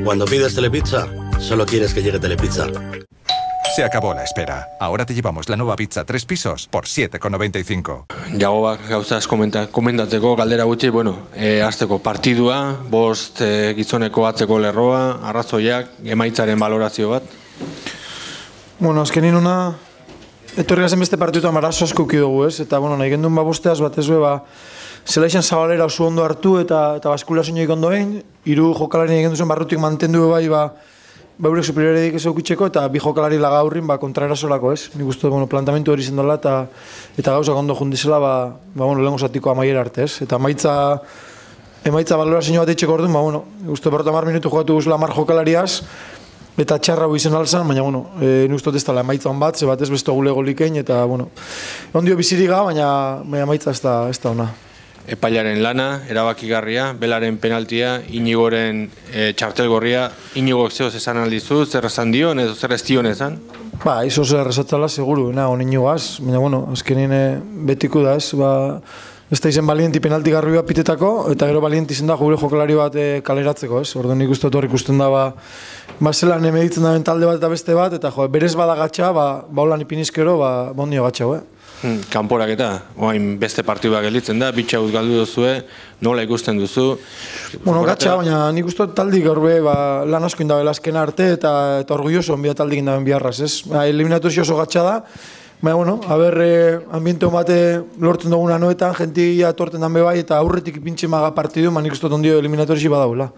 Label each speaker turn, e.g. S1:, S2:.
S1: Cuando pides Telepizza, solo quieres que llegue Telepizza.
S2: Se acabó la espera. Ahora te llevamos la nueva pizza 3 pisos por 7,95.
S3: Jagobak gauzaz komentatzeko galdera gutxi, hasteko partidua, bost gizoneko atzeko lerroa, arrazoiak, emaitzaren balorazio bat.
S4: Azkenin una etorri gazen beste partiduetan arazo asko uki dugu, ez? Eta, nahi gendun bosteaz bat ez zela izan zabalera oso ondo hartu eta baskulazioik ondo egin, 3 jokalari egin duzen barrutik mantendu eurek superioredik ez eukitzeko eta 2 jokalari laga aurrin kontraerasolako, ez? Nik uste, plantamentu hori zendola eta gauzak ondo jundizela, lehenko zatiko amaiera arte, ez? Eta emaitza balorazio bat eitxeko orduan, uste berrota 10 minutu jokatu guzela 10 jokalariaz, eta txarra izen alzan, baina, nik uste ez dela emaitza hon bat, ze bat ez besto gule golikein, eta, ondio biziriga, baina emaitza ez da ona.
S3: Epailaren lana, erabakigarria, Belaren penaltia, Inigoren txartel gorria, Inigok zehoz esan aldizu, zer esan dion edo zer ez dion esan?
S4: Izo zer esatzala, seguru, honi Inigaz, baina, azkenin betiko da ez, ez da izen balienti penalti garri bat pitetako, eta gero balienti izen da gure jokalari bat kaleratzeko, ez? Orduan nik uste hor ikusten da, zelan emeditzen da talde bat eta beste bat, eta berez bada gatxa, holan ipinizkero, bondio gatxa,
S3: Kanporak eta, beste partiduak gelditzen da, bitxagut galdu duzue, nola ikusten duzu?
S4: Gatxa, baina nik uste taldik horbe lan asko indabela azken arte, eta orgulloso onbia taldik indaben biharraz, ez? Eliminatuzio oso gatxa da, baina, ambiente bate lortzen duguna noetan, jentia torten dan bebai, eta aurretik ipintxe maga partidu, nik uste ondio eliminatorizio badaula.